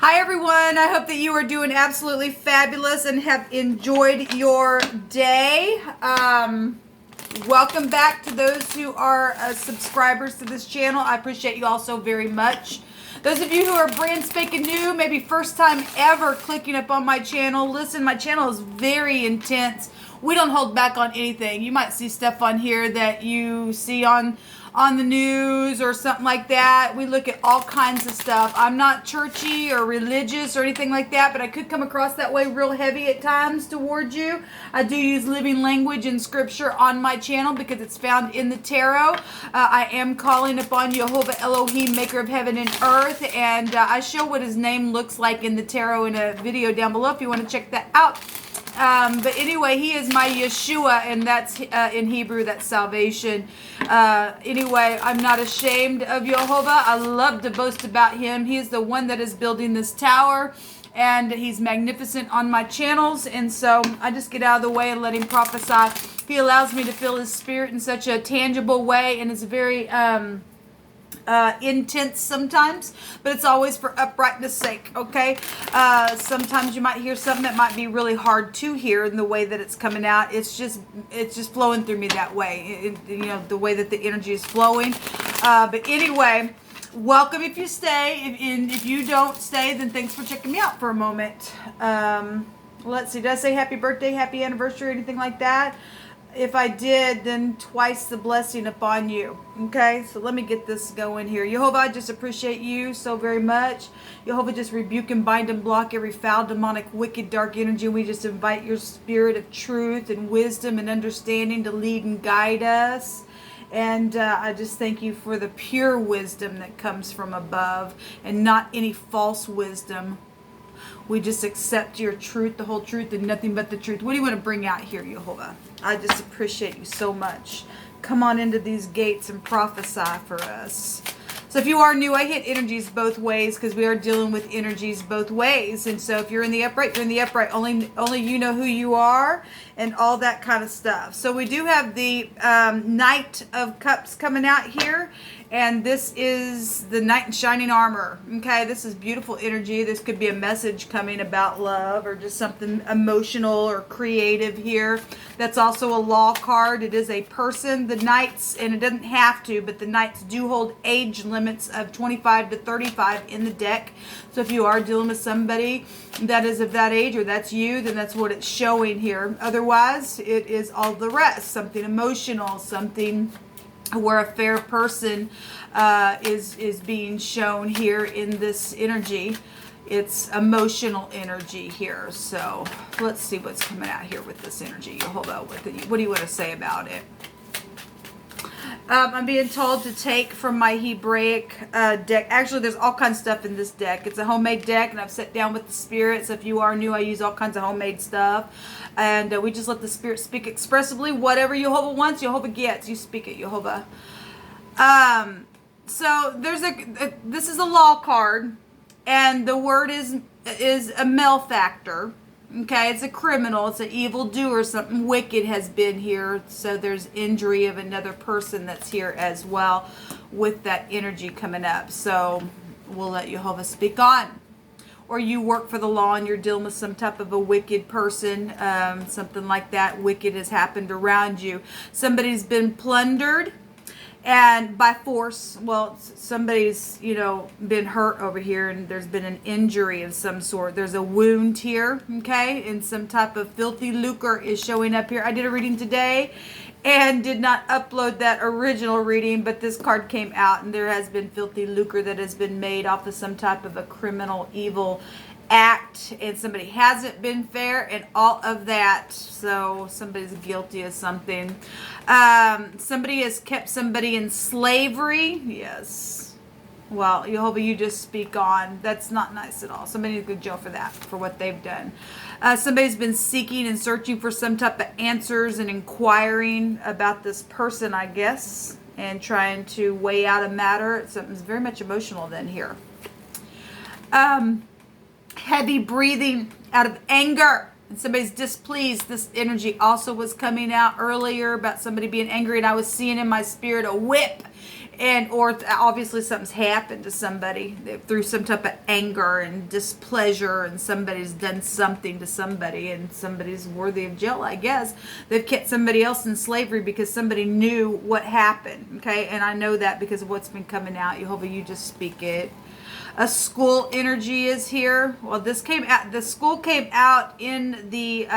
Hi everyone, I hope that you are doing absolutely fabulous and have enjoyed your day. Welcome back to those who are subscribers to this channel. I appreciate you all so very much. Those of you who are brand spanking new, maybe first time ever clicking up on my channel, listen, my channel is very intense. We don't hold back on anything. You might see stuff on here that you see on the news or something like that. We look at all kinds of stuff. I'm not churchy or religious or anything like that, but I could come across that way real heavy at times towards you. I do use living language and scripture on my channel because it's found in the tarot. I am calling upon Jehovah Elohim, maker of heaven and earth, and I show what his name looks like in the tarot in a video down below if you want to check that out. But anyway, he is my Yeshua, and that's in Hebrew, that's salvation. Anyway, I'm not ashamed of Jehovah. I love to boast about him. He is the one that is building this tower, and he's magnificent on my channels. And so I just get out of the way and let him prophesy. He allows me to feel his spirit in such a tangible way, and it's very intense sometimes, but it's always for uprightness sake. Okay, sometimes you might hear something that might be really hard to hear in the way that it's coming out. It's just flowing through me that way. You know, the way that the energy is flowing. But anyway, welcome if you stay. If you don't stay, then thanks for checking me out for a moment. Let's see, did I say happy birthday, happy anniversary, anything like that? If I did, then twice the blessing upon you. Okay, so let me get this going here. Jehovah, I just appreciate you so very much. Jehovah, just rebuke and bind and block every foul, demonic, wicked, dark energy. We just invite your spirit of truth and wisdom and understanding to lead and guide us. And I just thank you for the pure wisdom that comes from above and not any false wisdom. We just accept your truth, the whole truth, and nothing but the truth. What do you want to bring out here, Jehovah? I just appreciate you so much. Come on into these gates and prophesy for us. So if you are new, I hit energies both ways because we are dealing with energies both ways. And so if you're in the upright, you're in the upright. Only you know who you are and all that kind of stuff. So we do have the Knight of Cups coming out here. And this is the Knight in Shining Armor. Okay, this is beautiful energy. This could be a message coming about love or just something emotional or creative here. That's also a law card. It is a person. The Knights, and it doesn't have to, but the Knights do hold age limits of 25 to 35 in the deck. So if you are dealing with somebody that is of that age or that's you, then that's what it's showing here. Otherwise, it is all the rest. Something emotional, something where a fair person is being shown here in this energy. It's emotional energy here. So let's see what's coming out here with this energy. Jehovah, what do you want to say about it? I'm being told to take from my Hebraic deck. Actually, there's all kinds of stuff in this deck. It's a homemade deck, and I've sat down with the spirit. So if you are new, I use all kinds of homemade stuff. And we just let the spirit speak expressively. Whatever Jehovah wants, Jehovah gets. You speak it, Jehovah. So there's this is a law card, and the word is a malefactor. Okay, it's a criminal, it's an evildoer, something wicked has been here. So there's injury of another person that's here as well with that energy coming up. So we'll let Jehovah speak on. Or you work for the law and you're dealing with some type of a wicked person, something like that. Wicked has happened around you. Somebody's been plundered and by force. Well, somebody's, been hurt over here and there's been an injury of some sort. There's a wound here, okay? And some type of filthy lucre is showing up here. I did a reading today and did not upload that original reading, but this card came out and there has been filthy lucre that has been made off of some type of a criminal evil act, and somebody hasn't been fair and all of that. So somebody's guilty of something. Somebody has kept somebody in slavery. Yes. Well, Jehovah, you just speak on. That's not nice at all. Somebody needs to go to jail for that, for what they've done. Somebody's been seeking and searching for some type of answers and inquiring about this person, I guess, and trying to weigh out a matter. Something's very much emotional then here. Heavy breathing out of anger. And somebody's displeased. This energy also was coming out earlier about somebody being angry, and I was seeing in my spirit a whip And or obviously something's happened to somebody through some type of anger and displeasure, and somebody's done something to somebody, and somebody's worthy of jail, I guess. They've kept somebody else in slavery because somebody knew what happened. Okay, and I know that because of what's been coming out. Jehovah, you just speak it. A school energy is here. Well, this came out. The school came out in the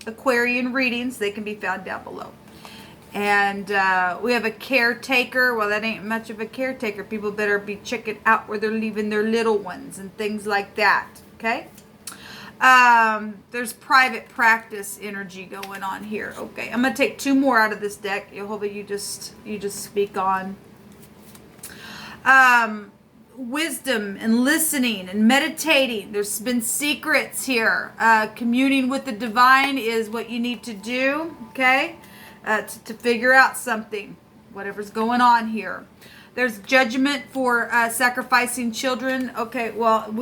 Aquarian readings. They can be found down below. And we have a caretaker. Well, that ain't much of a caretaker. People better be checking out where they're leaving their little ones and things like that. Okay. There's private practice energy going on here. Okay, I'm gonna take 2 more out of this deck. Jehovah, you just speak on. Wisdom and listening and meditating. There's been secrets here. Communing with the divine is what you need to do. Okay. To figure out something, whatever's going on here. There's judgment for sacrificing children. Okay, well,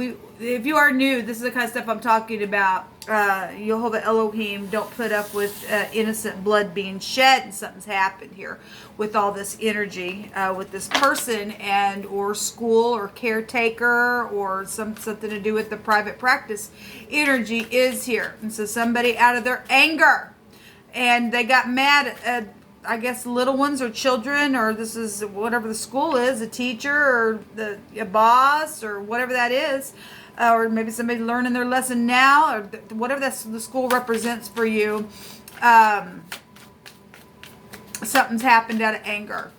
if you are new, this is the kind of stuff I'm talking about. Jehovah Elohim, don't put up with innocent blood being shed, and something's happened here with all this energy with this person, and or school or caretaker or something to do with the private practice energy is here. And so somebody out of their anger, and they got mad at, I guess, little ones or children, or this is whatever the school is, a teacher or a boss or whatever that is, or maybe somebody learning their lesson now, or whatever the school represents for you. Something's happened out of anger.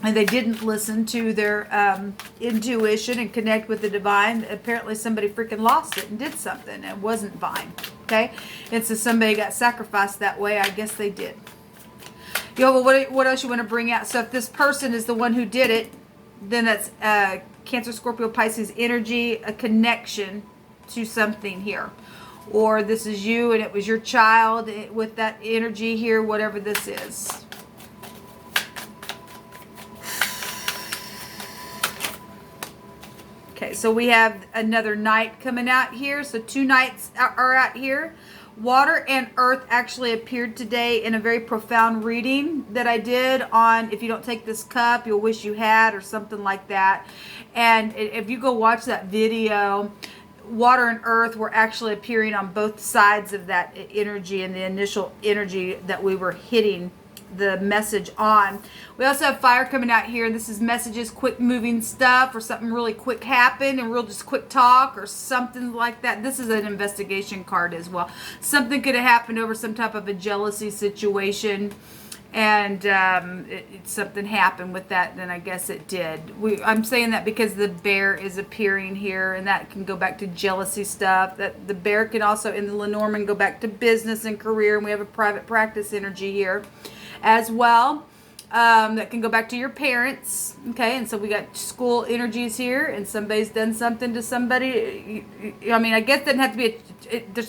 And they didn't listen to their intuition and connect with the divine. Apparently somebody freaking lost it and did something. It wasn't fine. Okay? And so somebody got sacrificed that way. I guess they did. Yo, well, what else you want to bring out? So if this person is the one who did it, then that's Cancer, Scorpio, Pisces energy, a connection to something here. Or this is you and it was your child with that energy here, whatever this is. Okay, so we have another night coming out here. So 2 nights are out here. Water and earth actually appeared today in a very profound reading that I did on if you don't take this cup, you'll wish you had, or something like that. And if you go watch that video, water and earth were actually appearing on both sides of that energy and the initial energy that we were hitting the message on. We also have fire coming out here. This is messages, quick moving stuff, or something really quick happened and real just quick talk or something like that. This is an investigation card as well. Something could have happened over some type of a jealousy situation, and something happened with that, then I guess it did. I'm saying that because the bear is appearing here, and that can go back to jealousy stuff. That the bear can also, in the Lenormand, go back to business and career, and we have a private practice energy here as well. That can go back to your parents. Okay, and so we got school energies here, and somebody's done something to somebody. I mean, I guess it doesn't have to be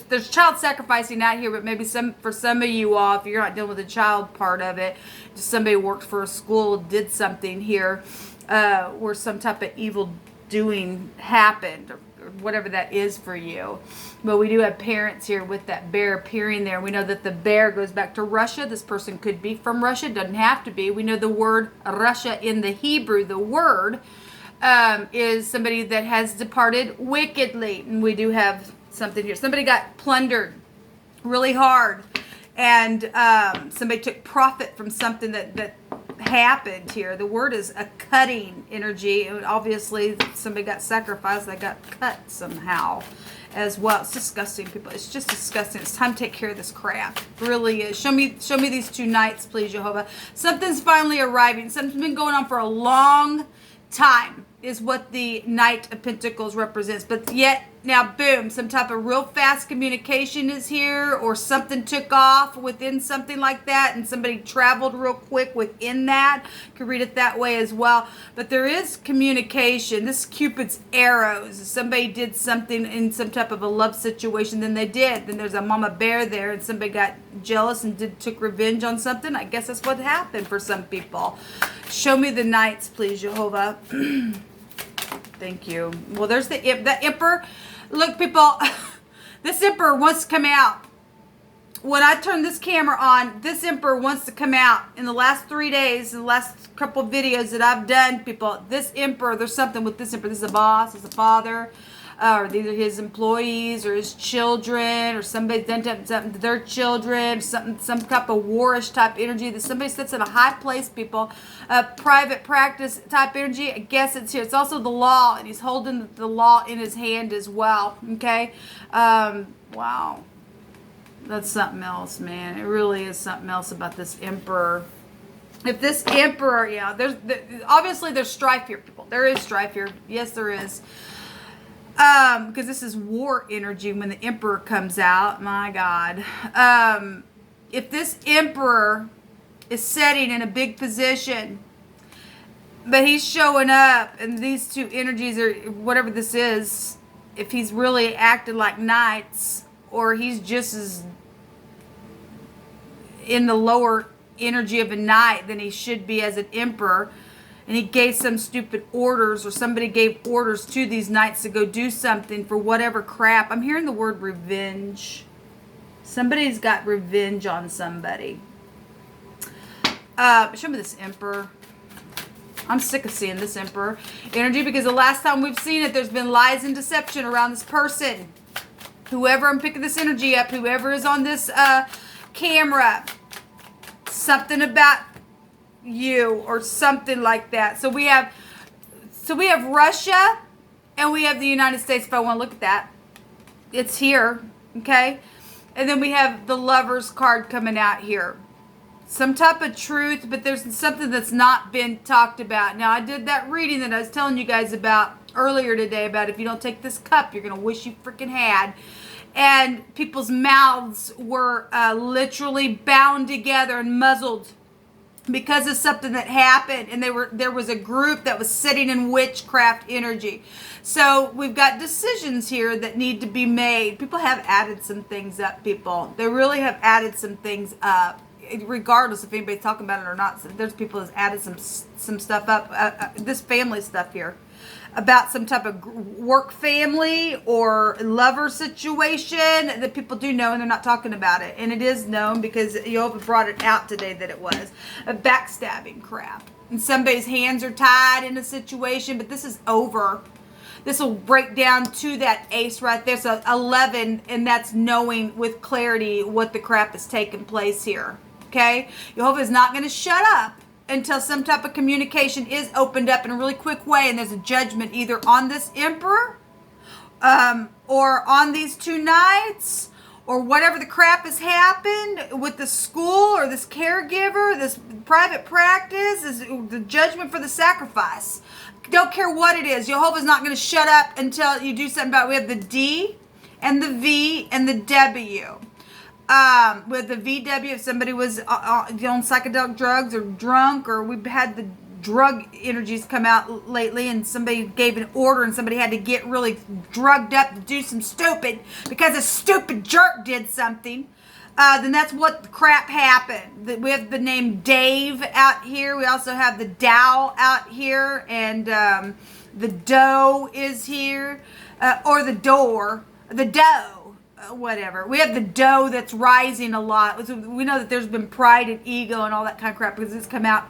there's child sacrificing out here, but maybe for some of you all, if you're not dealing with the child part of it, just somebody worked for a school, did something here where some type of evil doing happened, or whatever that is for you. But we do have parents here with that bear appearing there. We know that the bear goes back to Russia. This person could be from Russia, doesn't have to be. We know the word Russia in the Hebrew, the word is somebody that has departed wickedly. And we do have something here. Somebody got plundered really hard, and somebody took profit from something that happened here. The word is a cutting energy. And obviously somebody got sacrificed, they got cut somehow as well. It's disgusting, people. It's just disgusting. It's time to take care of this crap. It really is. Show me these 2 nights, please, Jehovah. Something's finally arriving. Something's been going on for a long time is what the Knight of Pentacles represents. But yet, now, boom, some type of real fast communication is here, or something took off within something like that, and somebody traveled real quick within that. You can read it that way as well. But there is communication. This is Cupid's arrows. Somebody did something in some type of a love situation, then they did. Then there's a mama bear there, and somebody got jealous and took revenge on something. I guess that's what happened for some people. Show me the Knights, please, Jehovah. Thank you. Well, there's the Emperor. Look, people, this Emperor wants to come out when I turn this camera on, this emperor wants to come out. In the last 3 days, in the last couple of videos that I've done, people, this emperor, there's something with this emperor. This is a boss, this is a father, or these are his employees or his children, or somebody's done something to their children, some type of warish type energy, that somebody sits in a high place, people, private practice type energy. I guess it's here. It's also the law, and he's holding the law in his hand as well. Okay. Wow. That's something else, man. It really is something else about this emperor. If this emperor, obviously there's strife here, people. There is strife here. Yes, there is. Because this is war energy when the emperor comes out. My God. If this emperor is sitting in a big position, but he's showing up, and these two energies are, whatever this is, if he's really acting like knights, or he's just as in the lower energy of a knight than he should be as an emperor, and he gave some stupid orders, or somebody gave orders to these knights to go do something for whatever crap. I'm hearing the word revenge. Somebody's got revenge on somebody. Show me this emperor. I'm sick of seeing this emperor energy, because the last time we've seen it, there's been lies and deception around this person. Whoever, I'm picking this energy up, whoever is on this camera, something about you or something like that. So we have Russia, and we have the United States, if I want to look at that. It's here, okay? And then we have the Lovers card coming out here. Some type of truth, but there's something that's not been talked about. Now, I did that reading that I was telling you guys about earlier today, about if you don't take this cup, you're going to wish you freaking had. And people's mouths were literally bound together and muzzled because of something that happened. And there was a group that was sitting in witchcraft energy. So we've got decisions here that need to be made. People have added some things up, people. They really have added some things up. Regardless if anybody's talking about it or not, so there's people that's added some stuff up. This family stuff here, about some type of work family or lover situation that people do know, and they're not talking about it. And it is known because Jehovah brought it out today that it was a backstabbing crap. And somebody's hands are tied in a situation, but this is over. This will break down to that ace right there. So 11, and that's knowing with clarity what the crap is taking place here. Okay? Jehovah is not going to shut up until some type of communication is opened up in a really quick way, and there's a judgment either on this emperor or on these two knights, or whatever the crap has happened with the school or this caregiver, this private practice, is the judgment for the sacrifice. Don't care what it is. Jehovah's not going to shut up until you do something about it. We have the D and the V and the W. With the VW, if somebody was on psychedelic drugs or drunk, or we've had the drug energies come out lately, and somebody gave an order and somebody had to get really drugged up to do some stupid because a stupid jerk did something, then that's what the crap happened. We have the name Dave out here. We also have the Dow out here, and the dough is here, or the door, the dough. Whatever. We have the dough that's rising a lot. We know that there's been pride and ego and all that kind of crap, because it's come out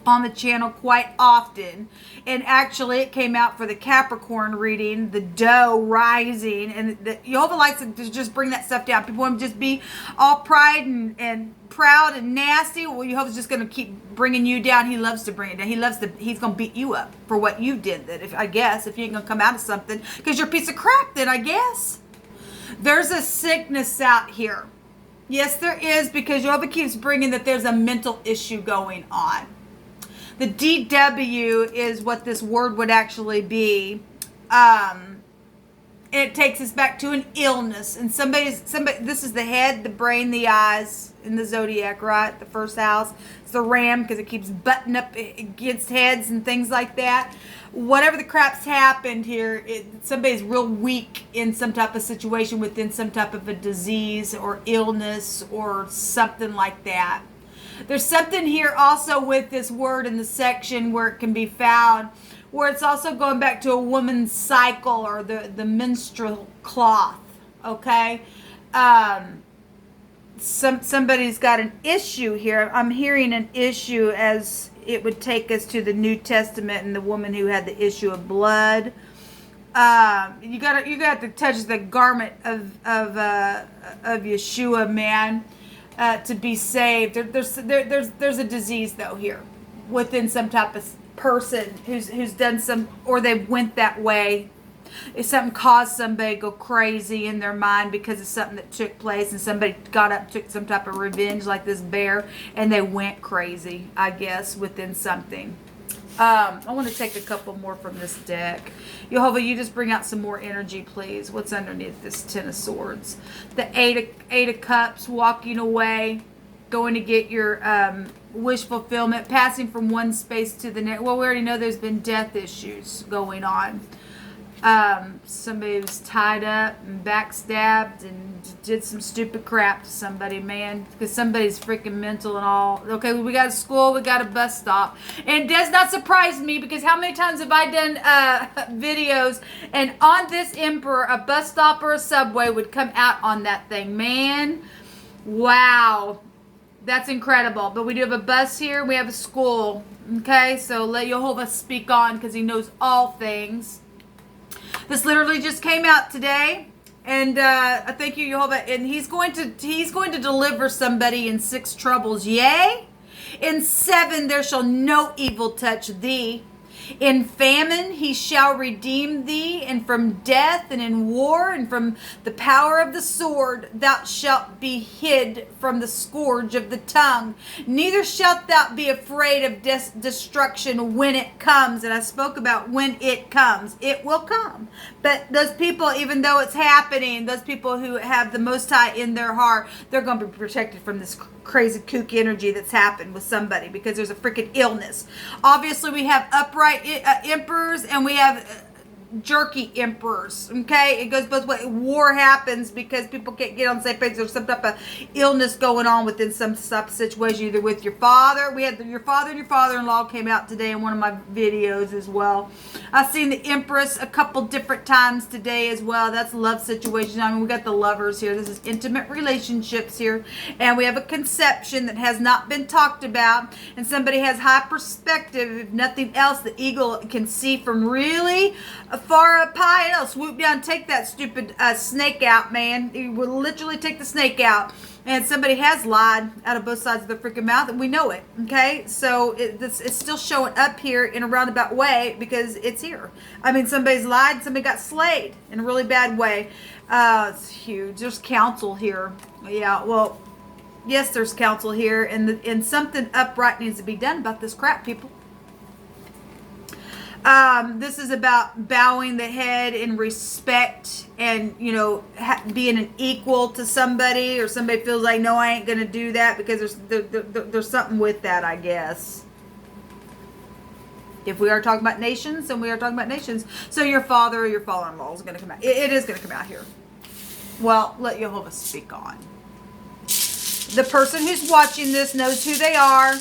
on the channel quite often. And actually it came out for the Capricorn reading, the dough rising, and Jehovah likes to just bring that stuff down. People want to just be all pride and proud and nasty. Well, Jehovah's just going to keep bringing you down. He loves to bring it down. He's going to beat you up for what you did. That if you ain't going to come out of something because you're a piece of crap, then I guess. There's a sickness out here. Yes, there is, because Jehovah keeps bringing that there's a mental issue going on. The DW is what this word would actually be. It takes us back to an illness. And somebody, this is the head, the brain, the eyes in the Zodiac, right? The first house. It's the ram, because it keeps butting up against heads and things like that. Whatever the crap's happened here, somebody's real weak in some type of situation within some type of a disease or illness or something like that. There's something here also with this word in the section where it can be found, where it's also going back to a woman's cycle or the menstrual cloth, okay? somebody's got an issue here. I'm hearing an issue as it would take us to the New Testament and the woman who had the issue of blood. You got to touch the garment of Yeshua, man, to be saved. There's a disease though here within some type of person who's done some, or they went that way. If something caused somebody to go crazy in their mind because of something that took place, and somebody got up, took some type of revenge like this bear, and they went crazy, I guess, within something. I want to take a couple more from this deck. Jehovah, you just bring out some more energy, please. What's underneath this Ten of Swords? The Eight of Cups, walking away, going to get your wish fulfillment, passing from one space to the next. Well, we already know there's been death issues going on. Somebody was tied up and backstabbed and did some stupid crap to somebody, man, because somebody's freaking mental and all. Okay, we got a school, we got a bus stop, and it does not surprise me, because how many times have I done videos, and on this emperor, a bus stop or a subway would come out on that thing, man. Wow, that's incredible. But we do have a bus here, we have a school. Okay, so let Jehovah speak on, because he knows all things. This literally just came out today, and I thank you, Jehovah. And he's going to deliver somebody in 6 troubles. Yea, in 7 there shall no evil touch thee. In famine he shall redeem thee, and from death, and in war, and from the power of the sword thou shalt be hid from the scourge of the tongue. Neither shalt thou be afraid of destruction when it comes. And I spoke about when it comes. It will come. But those people, even though it's happening, those people who have the Most High in their heart, they're going to be protected from this crazy kook energy that's happened with somebody, because there's a freaking illness. Obviously, we have upright emperors, and we have jerky emperors. Okay, it goes both ways. War happens because people can't get on the same page. There's some type of illness going on within some type of situation, either with your father. We had your father and your father-in-law came out today in one of my videos as well. I've seen the Empress a couple different times today as well. That's love situation. I mean, we got the lovers here. This is intimate relationships here, and we have a conception that has not been talked about, and somebody has high perspective. If nothing else, the eagle can see from really far up high, and it'll swoop down and take that stupid snake out, man. It will literally take the snake out. And somebody has lied out of both sides of their freaking mouth, and we know it. Okay, so it's still showing up here in a roundabout way, because it's here. I mean, somebody's lied, somebody got slayed in a really bad way. It's huge. There's counsel here. Yeah, well, yes, there's counsel here, and something upright needs to be done about this crap, people. This is about bowing the head in respect, and, you know, being an equal to somebody, or somebody feels like, no, I ain't going to do that, because there's something with that, I guess. If we are talking about nations, then we are talking about nations. So your father or your father-in-law is going to come out. It is going to come out here. Well, let Jehovah speak on. The person who's watching this knows who they are.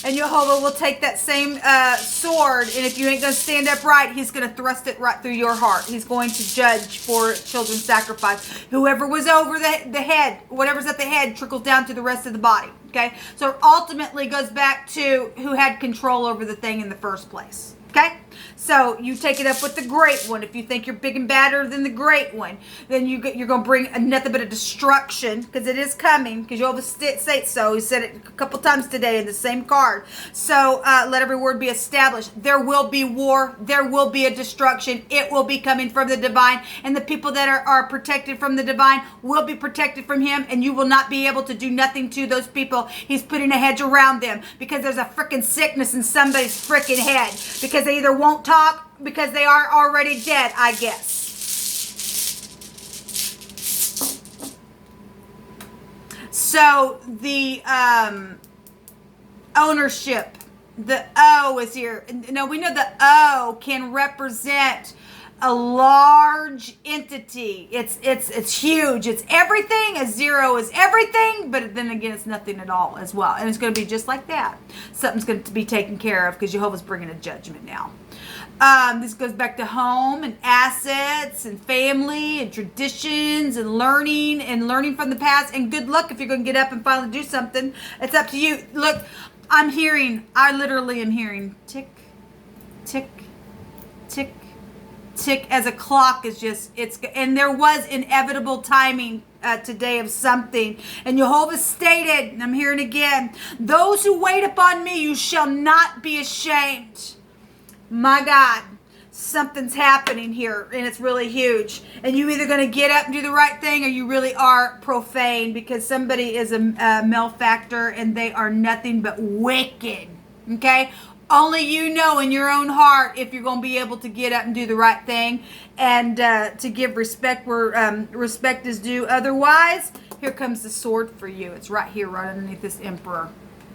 And Jehovah will take that same sword, and if you ain't going to stand up right, he's going to thrust it right through your heart. He's going to judge for children's sacrifice. Whoever was over the head, whatever's at the head, trickles down to the rest of the body. Okay? So ultimately goes back to who had control over the thing in the first place. Okay? So you take it up with the great one. If you think you're big and badder than the great one, then you're going to bring nothing but a destruction, because it is coming, because Jehovah states so. He said it a couple times today in the same card. So let every word be established. There will be war. There will be a destruction. It will be coming from the divine, and the people that are protected from the divine will be protected from him, and you will not be able to do nothing to those people. He's putting a hedge around them, because there's a freaking sickness in somebody's freaking head, because they either won't talk, because they are already dead, I guess. So the ownership, the O is here. Now we know the O can represent a large entity. It's huge. It's everything. A zero is everything, but then again, it's nothing at all as well. And it's going to be just like that. Something's going to be taken care of, because Jehovah's bringing a judgment now. This goes back to home and assets and family and traditions and learning from the past. And good luck if you're going to get up and finally do something. It's up to you. Look, I literally am hearing tick, tick, tick, tick as a clock is just, and there was inevitable timing today of something. And Jehovah stated, and I'm hearing again, those who wait upon me, you shall not be ashamed. My God, something's happening here, and it's really huge. And you either going to get up and do the right thing, or you really are profane, because somebody is a malefactor, and they are nothing but wicked. Okay? Only you know in your own heart if you're going to be able to get up and do the right thing, and to give respect where respect is due. Otherwise, here comes the sword for you. It's right here, right underneath this emperor.